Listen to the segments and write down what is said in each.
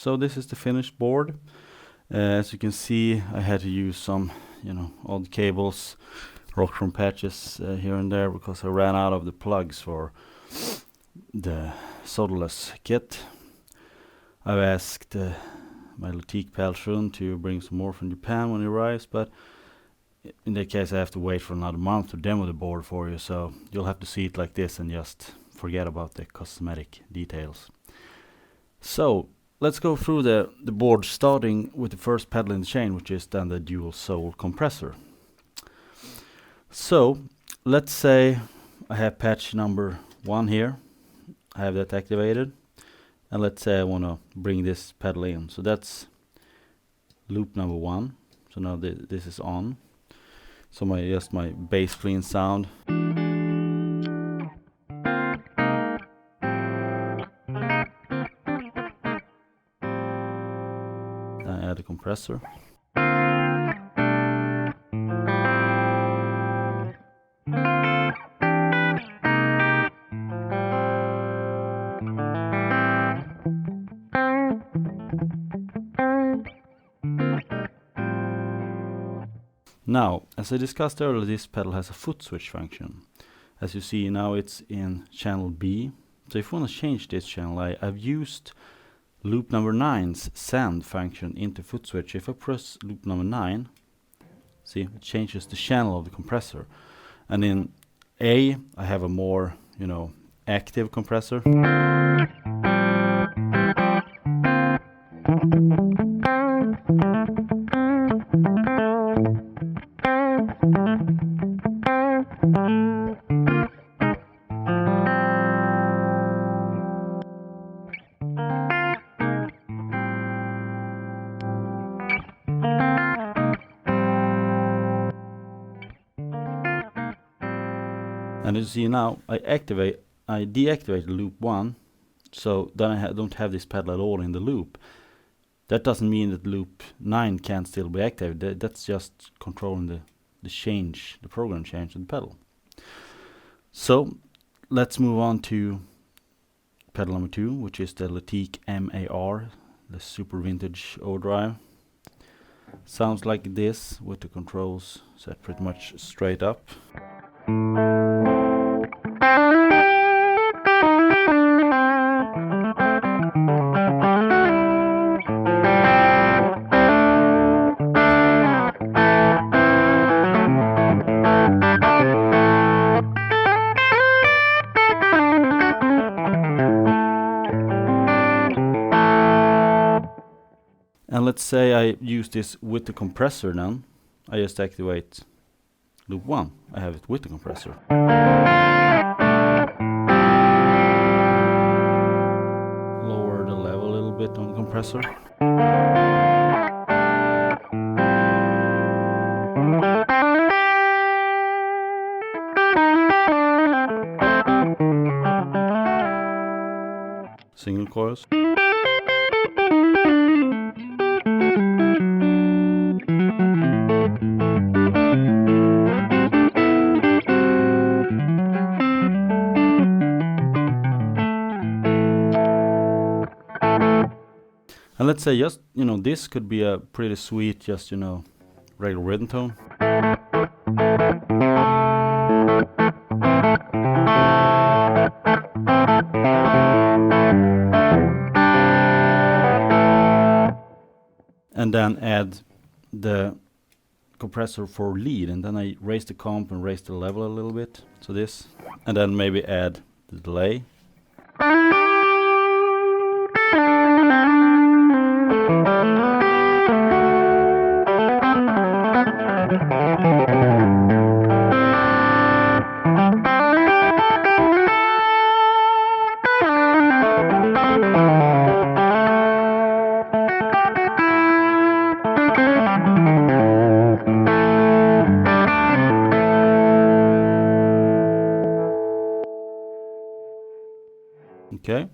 So this is the finished board. As you can see, I had to use some, odd cables, rock from patches here and there because I ran out of the plugs for the solderless kit. I've asked my Latika MA to bring some more from Japan when he arrives, but in that case I have to wait for another month to demo the board for you, so you'll have to see it like this and just forget about the cosmetic details. So let's go through the board, starting with the first pedal in the chain, which is then the DualSo compressor. So let's say I have patch number 1 here. I have that activated, and let's say I want to bring this pedal in. So that's loop number 1. So now this is on. So just my bass clean sound. Then I add a compressor. Now, as I discussed earlier, this pedal has a foot switch function. As you see now, it's in channel B. So if you want to change this channel, I've used loop number 9's send function into foot switch. If I press loop number 9, see, it changes the channel of the compressor. And in A, I have a more, active compressor. And as you see now, I deactivate loop 1, so then I don't have this pedal at all in the loop. That doesn't mean that loop 9 can't still be activated. That's just controlling the program change of the pedal. So let's move on to pedal number 2, which is the Latika MA, the super vintage overdrive. Sounds like this with the controls set pretty much straight up. And let's say I use this with the compressor then. I just activate loop 1. I have it with the compressor. Lower the level a little bit on the compressor. Single coils. And let's say just, this could be a pretty sweet, just, regular rhythm tone. And then add the compressor for lead, and then I raise the comp and raise the level a little bit, so this, and then maybe add the delay. Okay,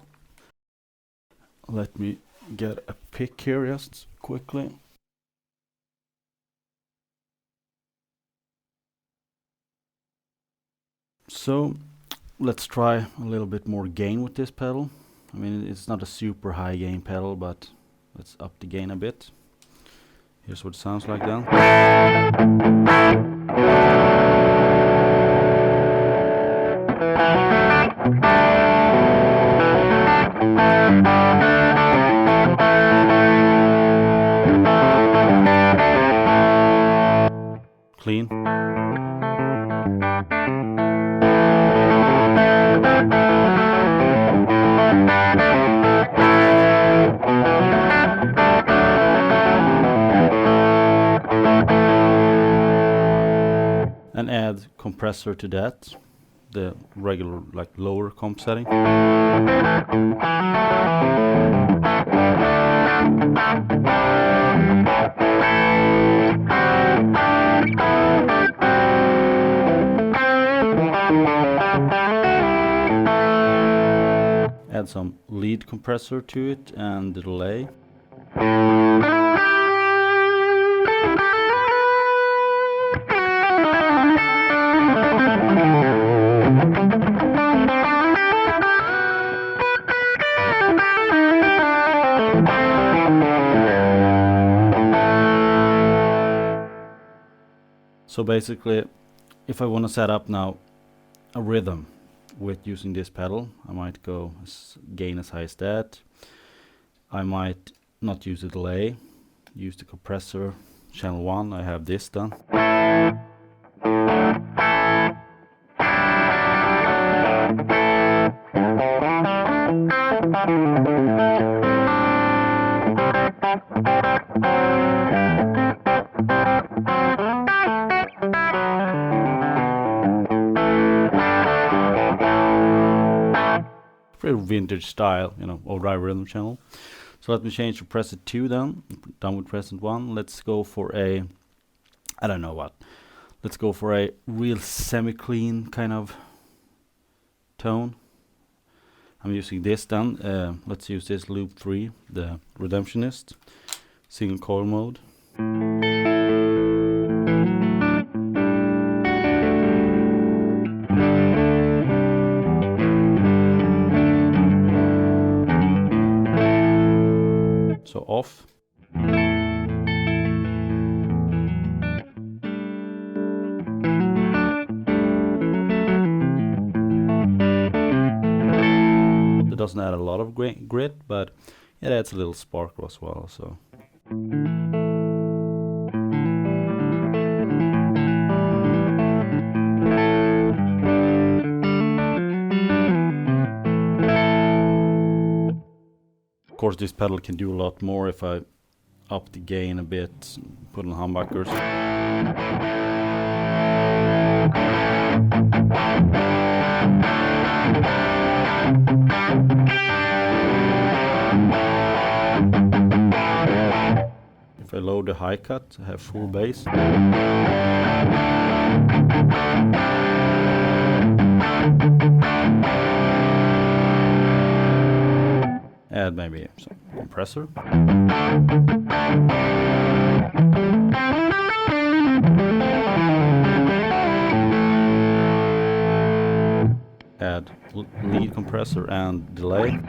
let me get a pick here just quickly. So let's try a little bit more gain with this pedal. I mean, it's not a super high gain pedal, but Let's up the gain a bit. Here's what it sounds like then. Clean. And add compressor to that, the regular like lower comp setting. Add some lead compressor to it and the delay. So basically, if I want to set up now a rhythm with using this pedal, I might go gain as high as that. I might not use the delay, use the compressor, channel 1, I have this done. Very vintage style, you know, overdrive rhythm channel. So let me change to preset 2 then. Done with preset 1. Let's go for a, I don't know what. Let's go for a real semi-clean kind of tone. I'm using this then. Let's use this loop 3, the Redemptionist, single coil mode. So off. It doesn't add a lot of grit, but it adds a little sparkle as well. So. Of course, this pedal can do a lot more if I up the gain a bit, put on humbuckers. If I load the high cut, I have full bass. Add maybe some compressor. Add lead compressor and delay.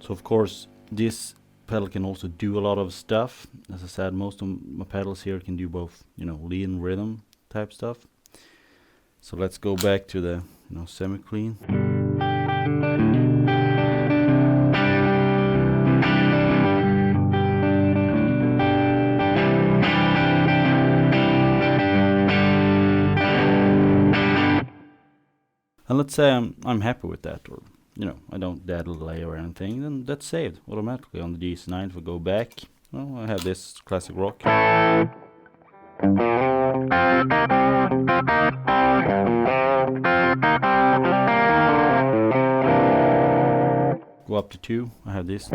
So of course this pedal can also do a lot of stuff. As I said, most of my pedals here can do both, you know, lead and rhythm type stuff. So let's go back to the, you know, semi-clean. And let's say I'm happy with that, or you know, I don't add a delay or anything, then that's saved automatically on the DS9. If we go back, well, I have this classic rock. Go up to 2, I have this.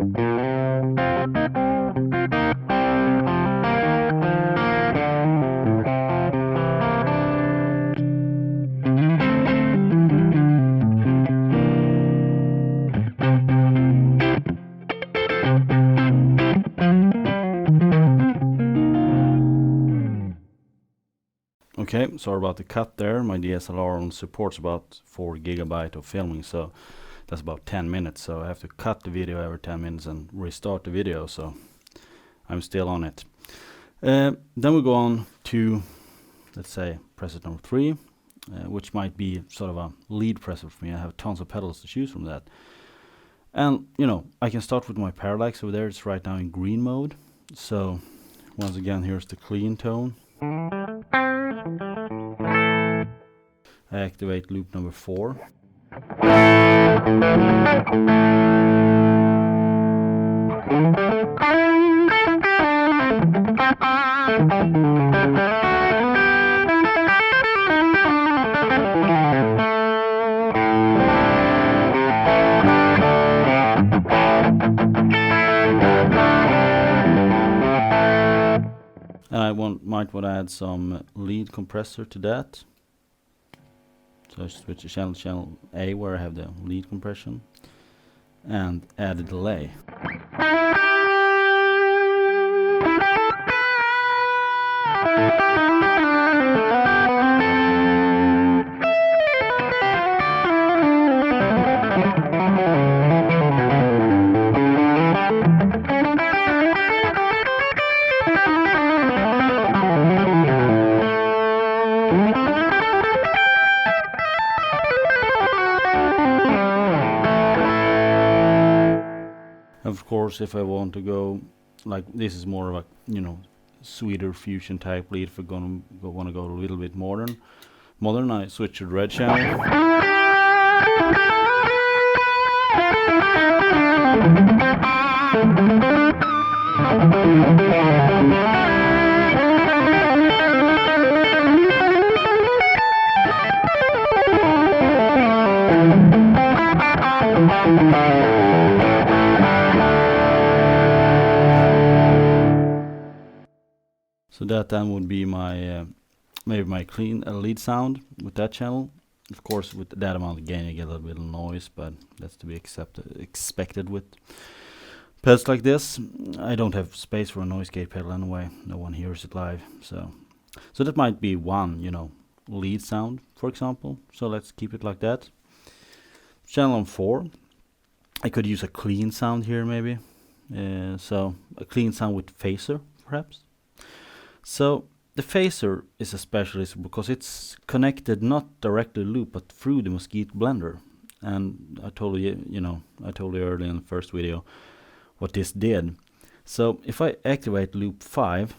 Okay, sorry about the cut there. My DSLR only supports about 4 GB of filming, so that's about 10 minutes. So I have to cut the video every 10 minutes and restart the video, so I'm still on it. Then we go on to, let's say, preset number 3, which might be sort of a lead preset for me. I have tons of pedals to choose from that. And, you know, I can start with my Parallax over there. It's right now in green mode. So, once again, here's the clean tone. I activate loop number 4. And I might want to add some lead compressor to that. So I switch to channel A where I have the lead compression and add a delay. Of course, if I want to go, like this is more of a, you know, sweeter fusion type lead. If we're want to go a little bit modern, I switch to the red channel. So that then would be my maybe my clean lead sound with that channel. Of course, with that amount of gain, you get a little bit of noise, but that's to be expected with pedals like this. I don't have space for a noise gate pedal anyway. No one hears it live, so that might be one, you know, lead sound, for example. So let's keep it like that. Channel 4. I could use a clean sound here, maybe. So a clean sound with phaser, perhaps. So the phaser is a specialist because it's connected not directly loop but through the Mosquito blender. And I told you, I told you earlier in the first video what this did. So if I activate loop 5,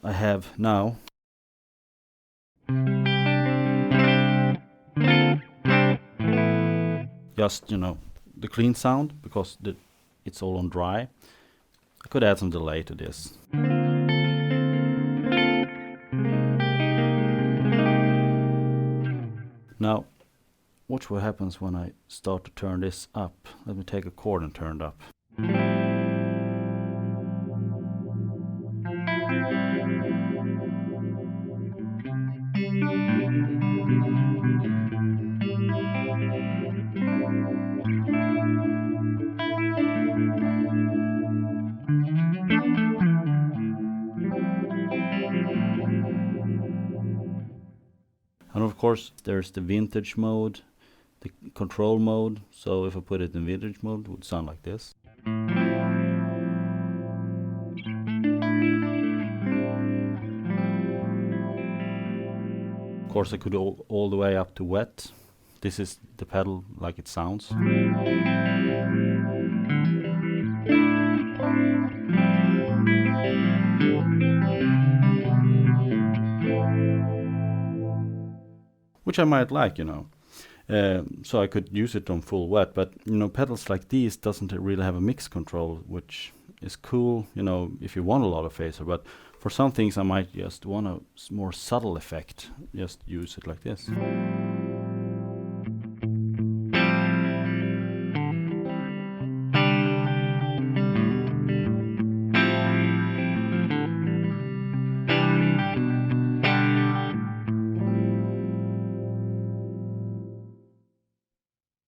I have now just, the clean sound because it's all on dry. I could add some delay to this. Now, watch what happens when I start to turn this up. Let me take a chord and turn it up. And of course, there's the vintage mode, the control mode. So if I put it in vintage mode, it would sound like this. Of course, I could go all the way up to wet. This is the pedal like it sounds. Which I might like, so I could use it on full wet, but pedals like these doesn't really have a mix control, which is cool, if you want a lot of phaser, but for some things I might just want a more subtle effect, just use it like this.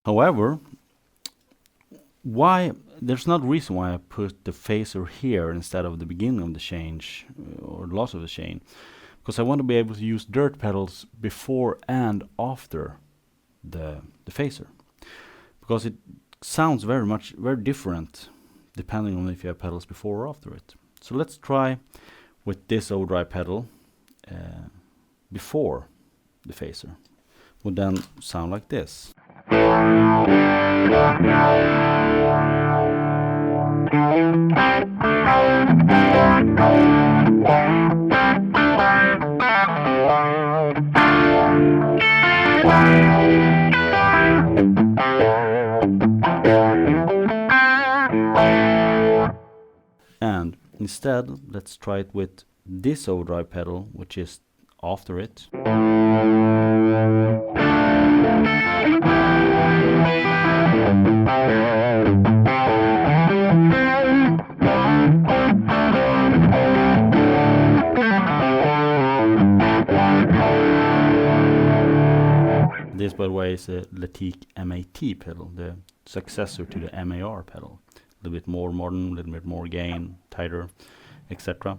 However, there's not a reason why I put the phaser here instead of the beginning of the change or loss of the chain, because I want to be able to use dirt pedals before and after the phaser, because it sounds very different depending on if you have pedals before or after it. So let's try with this overdrive pedal before the phaser. Would then sound like this. And instead, let's try it with this overdrive pedal, which is after it. This, by the way, is a Latika MA pedal, the successor to the MAR pedal. A little bit more modern, a little bit more gain, tighter, etc.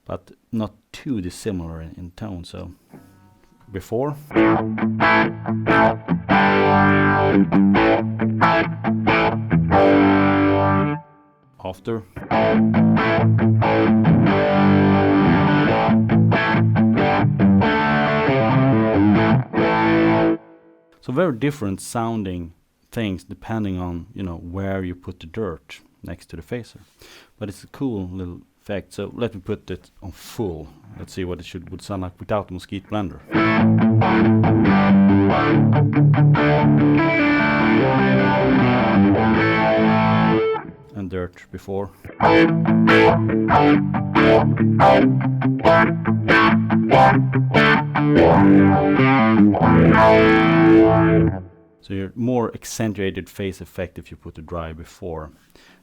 But not too dissimilar in tone. So before, after, so very different sounding things depending on, you know, where you put the dirt next to the phaser. But it's a cool little effect. So let me put it on full. Let's see what it would sound like without the Mosquito blender. And dirt before. So you're more accentuated phase effect if you put the dry before.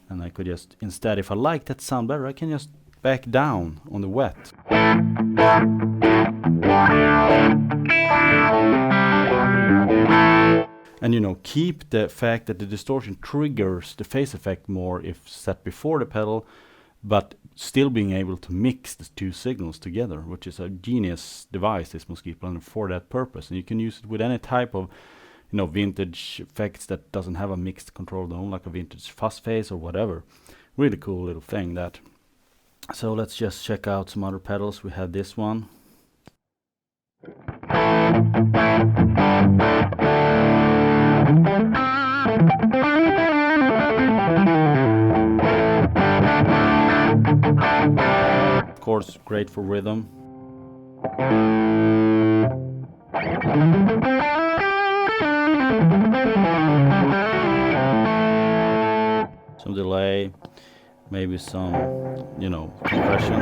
And I could just, instead, if I like that sound better, I can just back down on the wet. And, you know, keep the fact that the distortion triggers the phase effect more if set before the pedal, but still being able to mix the two signals together, which is a genius device, this Mosquito blender, for that purpose. And you can use it with any type of, you know, vintage effects that doesn't have a mixed control dome, like a vintage fuzz phase or whatever. Really cool little thing that. So let's just check out some other pedals. We have this one. Of course, great for rhythm. Some delay, maybe some, you know, compression.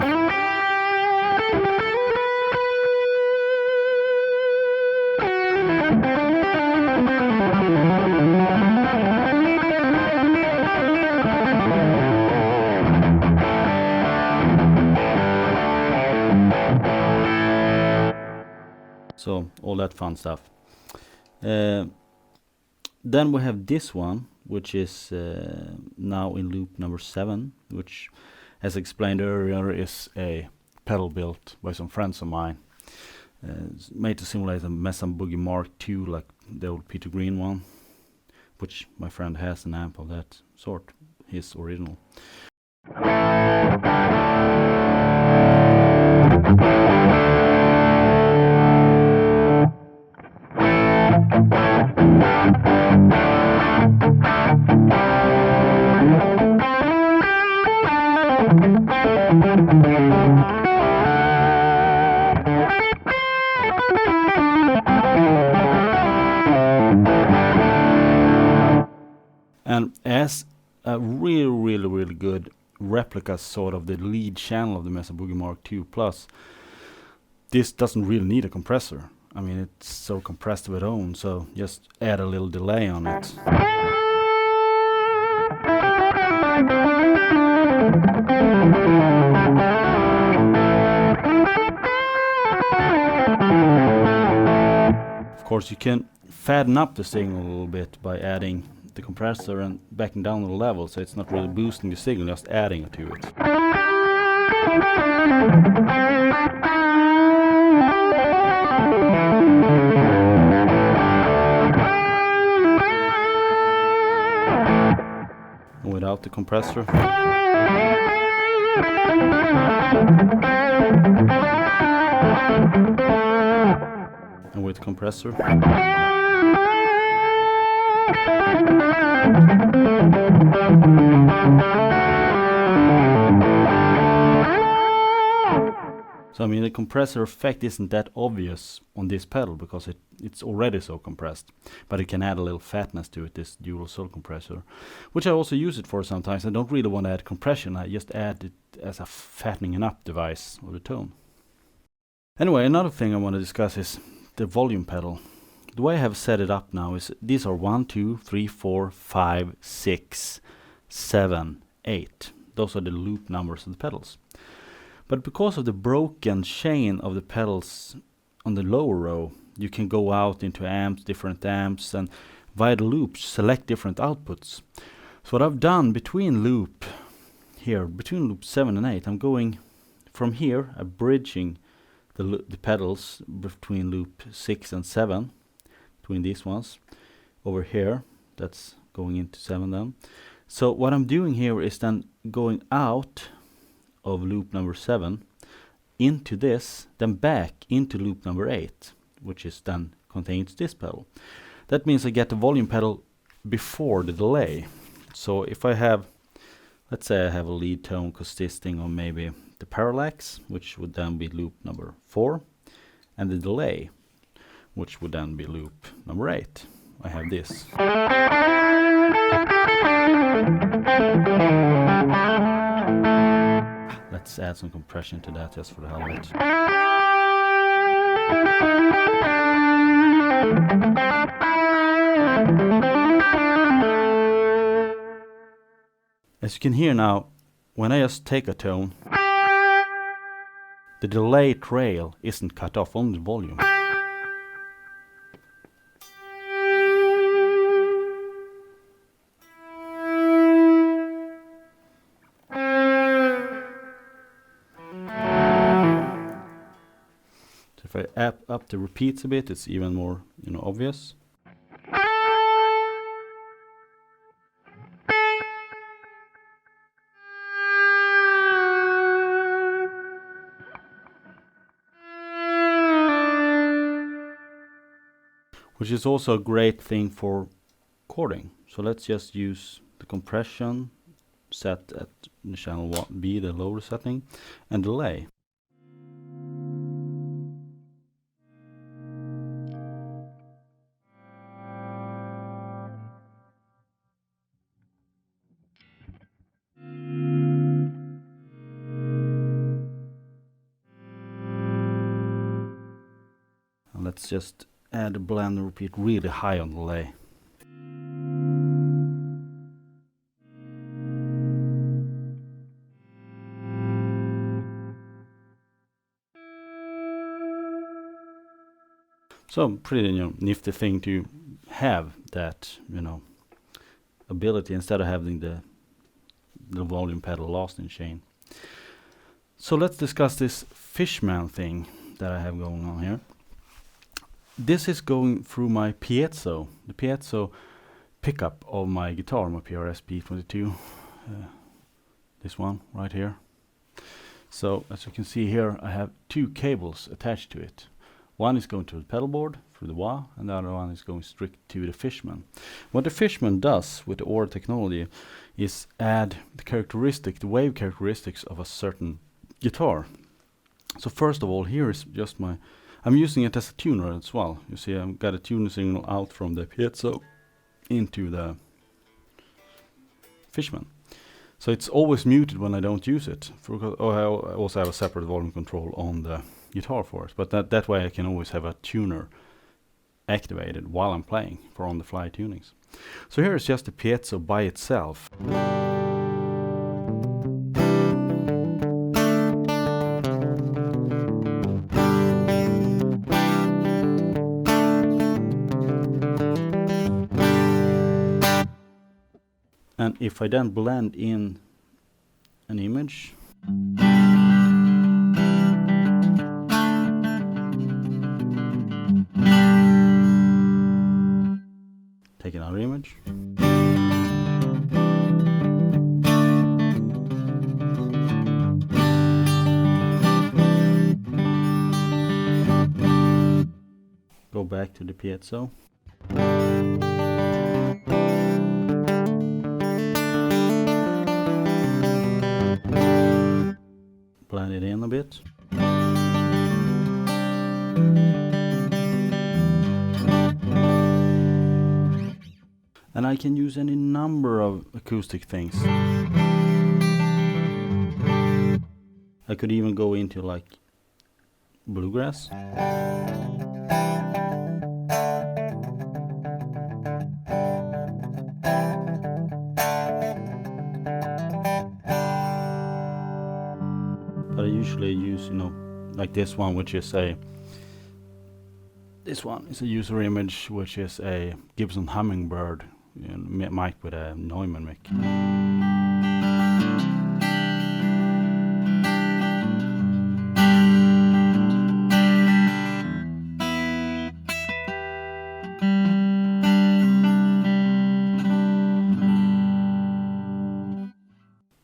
So all that fun stuff. Then we have this one, which is now in loop number 7, which, as explained earlier, is a pedal built by some friends of mine. It's made to simulate a Mesa Boogie Mark II, like the old Peter Green one, which my friend has an amp of that sort, his original. And as a really good replica, sort of the lead channel of the Mesa Boogie Mark II Plus, this doesn't really need a compressor. I mean, it's so compressed of its own, so just add a little delay on it. Of course, you can fatten up the signal a little bit by adding the compressor and backing down the level, so it's not really boosting the signal, just adding to it. without the compressor. And with compressor. So I mean, the compressor effect isn't that obvious on this pedal because it's already so compressed, but it can add a little fatness to it, this DualSo compressor, which I also use it for sometimes. I don't really want to add compression, I just add it as a fattening up device of the tone. Anyway, another thing I want to discuss is the volume pedal. The way I have set it up now is these are 1, 2, 3, 4, 5, 6, 7, 8. Those are the loop numbers of the pedals. But because of the broken chain of the pedals on the lower row, you can go out into amps, different amps, and via the loops select different outputs. So what I've done between loop 7 and 8, I'm going from here, I'm bridging the pedals between loop 6 and 7, between these ones. Over here, that's going into 7 then. So what I'm doing here is then going out of loop number 7 into this, then back into loop number 8, which is then contains this pedal. That means I get the volume pedal before the delay. So if I have, let's say I have a lead tone consisting of maybe the parallax, which would then be loop number 4, and the delay, which would then be loop number 8. I have this. Let's add some compression to that just for the hell of it. As you can hear now, when I just take a tone, the delay trail isn't cut off on the volume. If I up the repeats a bit, it's even more, obvious. Which is also a great thing for chording. So let's just use the compression set at the channel B, the lower setting, and delay. And let's just add a blend and repeat really high on delay. So pretty nifty thing to have that ability instead of having the volume pedal lost in chain. So let's discuss this Fishman thing that I have going on here. This is going through my piezo, the piezo pickup of my guitar, my PRS P22, this one right here. So as you can see here, I have two cables attached to it. One is going to the pedal board through the wah, and the other one is going straight to the Fishman. What the Fishman does with the Aura technology is add the wave characteristics of a certain guitar. So first of all, here is just I'm using it as a tuner as well. You see, I've got a tuner signal out from the piezo into the Fishman. So it's always muted when I don't use it. I also have a separate volume control on the guitar for it. But that way I can always have a tuner activated while I'm playing for on-the-fly tunings. So here is just the piezo by itself. And if I then blend in an image, take another image, back to the piezo. Blend it in a bit. And I can use any number of acoustic things. I could even go into like bluegrass. But I usually use, you know, like this one, which is this one is a user image, which is a Gibson Hummingbird, you know, mic with a Neumann mic.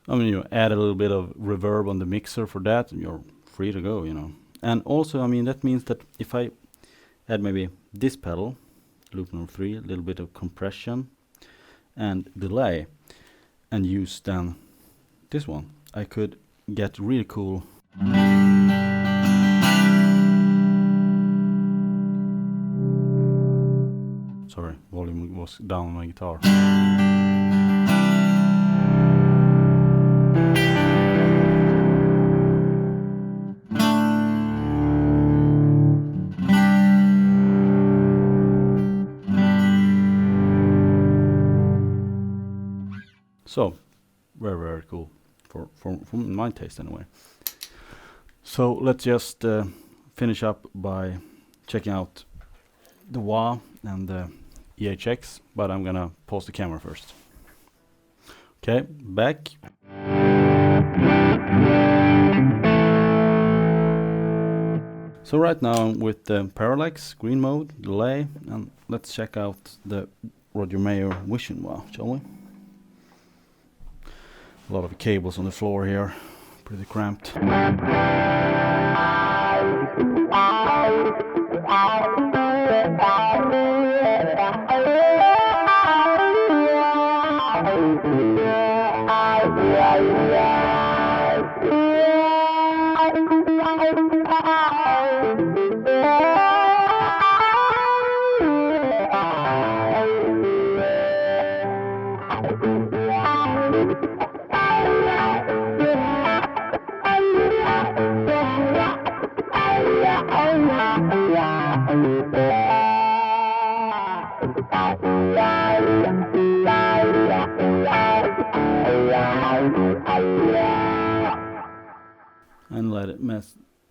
I mean, you add a little bit of reverb on the mixer for that, and you're free to go, you know. And also, I mean, that means that if I add maybe this pedal, loop number 3, a little bit of compression and delay, and use then this one, I could get really cool. Sorry, volume was down on my guitar. So, very, very cool, for my taste anyway. So let's just finish up by checking out the wah and the EHX, but I'm gonna pause the camera first. Okay, back. So right now I'm with the Parallax, green mode, delay, and let's check out the Roger Mayer Vision wah, shall we? A lot of cables on the floor here, pretty cramped. And let it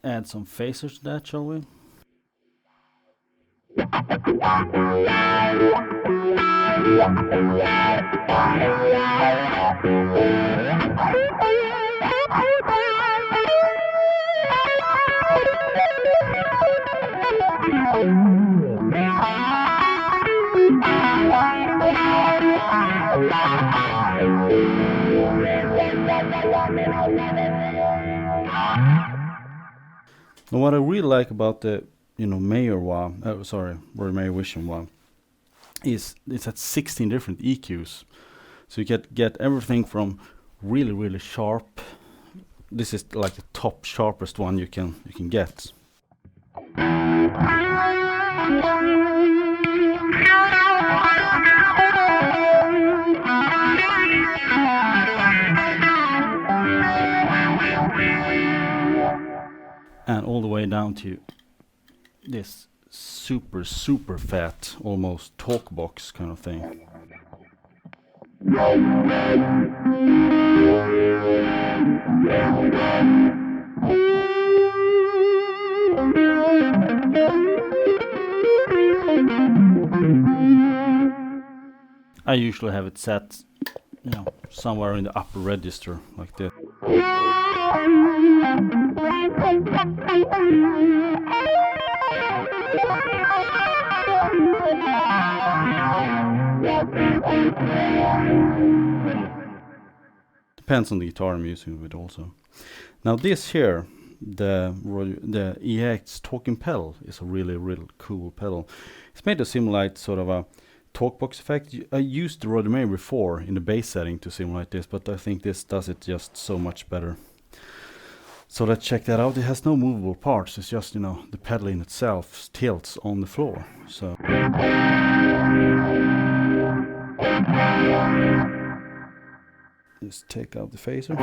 add some phasers to that, shall we? And what I really like about the, you know, Mayer wah, Roger Mayer Vision wah, is it's at 16 different EQs, so you get everything from really, really sharp. This is like the top sharpest one you can get. And all the way down to this super, super fat, almost talk box kind of thing. I usually have it set, you know, somewhere in the upper register, like this. Depends on the guitar I'm using with also. Now this here, the EX talking pedal is a really cool pedal. It's made to simulate sort of a talkbox effect. I used the Rodemair before in the bass setting to simulate this, but I think this does it just so much better. So let's check that out. It has no movable parts. It's just, you know, the pedal in itself tilts on the floor. So let's take out the phaser.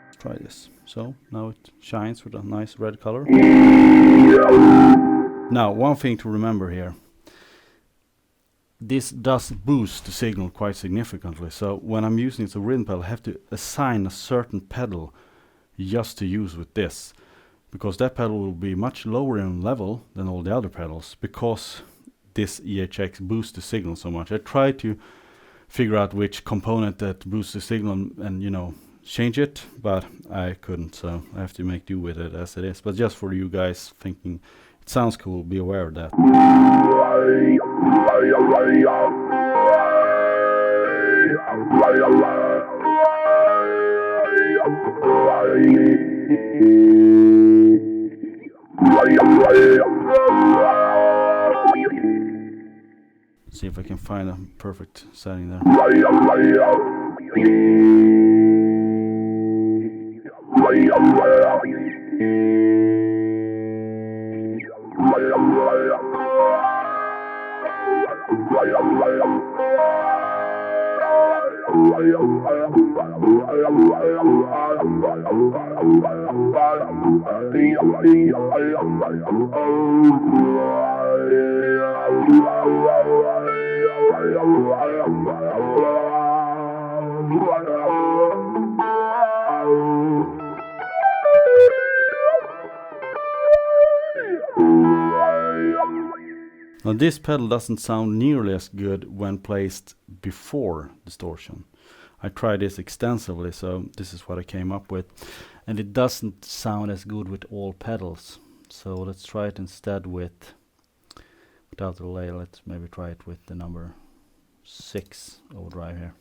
Let's try this. So now it shines with a nice red color. Now, one thing to remember here. This does boost the signal quite significantly. So when I'm using it as a rhythm pedal, I have to assign a certain pedal just to use with this, because that pedal will be much lower in level than all the other pedals, because this EHX boosts the signal so much. I try to figure out which component that boosts the signal and you know, change it, but I couldn't, so I have to make do with it as it is. But just for you guys thinking it sounds cool, be aware of that. See if I can find a perfect setting there. Now this pedal doesn't sound nearly as good when placed before distortion. I tried this extensively, so this is what I came up with. And it doesn't sound as good with all pedals. So let's try it instead without the delay. Let's maybe try it with the number 6 overdrive here.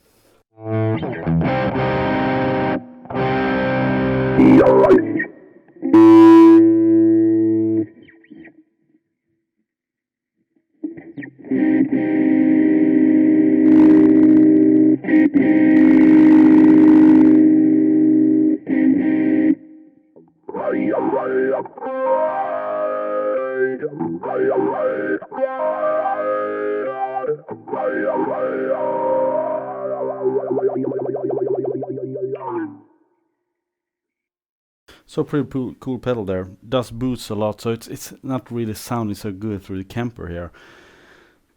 So pretty cool pedal there. Does boost a lot, so it's not really sounding so good through the Kemper here,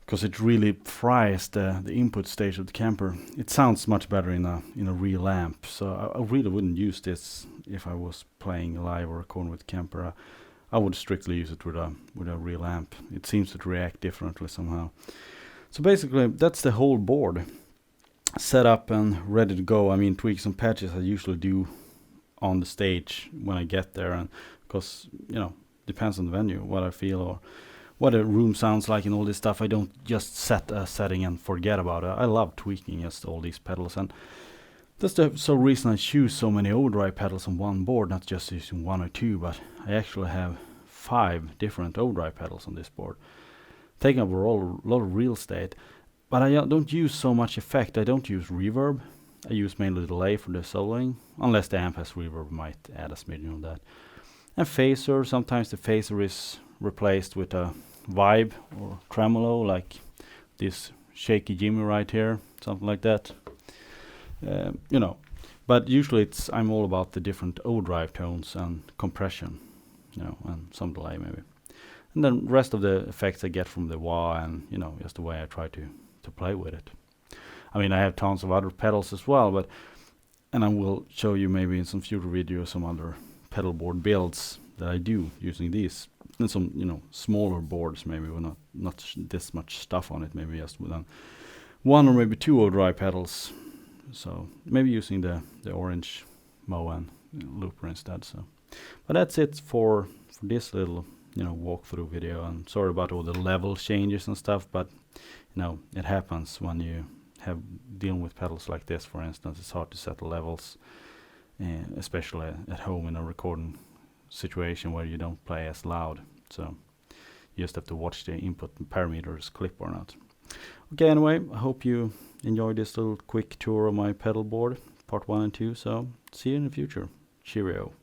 because it really fries the input stage of the Kemper. It sounds much better in a real amp. So I really wouldn't use this if I was playing live or recording with Kemper. I would strictly use it with a real amp. It seems to react differently somehow. So basically that's the whole board set up and ready to go. I mean, tweaks and patches I usually do on the stage when I get there, and because you know, depends on the venue, what I feel or what a room sounds like and all this stuff. I don't just set a setting and forget about it. I love tweaking just all these pedals, and that's the reason I choose so many overdrive pedals on one board, not just using 1 or 2, but I actually have 5 different overdrive pedals on this board, taking up a lot of real estate. But I don't use so much effect. I don't use reverb. I use mainly delay for the soloing, unless the amp has reverb, might add a smidgen of that. And phaser, sometimes the phaser is replaced with a vibe or tremolo, like this Shaky Jimmy right here, something like that. You know, but usually I'm all about the different overdrive tones and compression, you know, and some delay maybe. And then the rest of the effects I get from the wah and, you know, just the way I try to play with it. I mean, I have tons of other pedals as well, and I will show you maybe in some future videos some other pedal board builds that I do using these, and some, you know, smaller boards maybe with not this much stuff on it, maybe just with 1 or maybe 2 overdrive pedals. So maybe using the orange Moen looper instead. So, but that's it for this little, you know, walkthrough video. And sorry about all the level changes and stuff, but you know, it happens when you have dealing with pedals like this. For instance, it's hard to set the levels especially at home in a recording situation where you don't play as loud. So you just have to watch the input parameters clip or not. Okay, anyway, I hope you enjoyed this little quick tour of my pedal board, part 1 and 2. So see you in the future. Cheerio.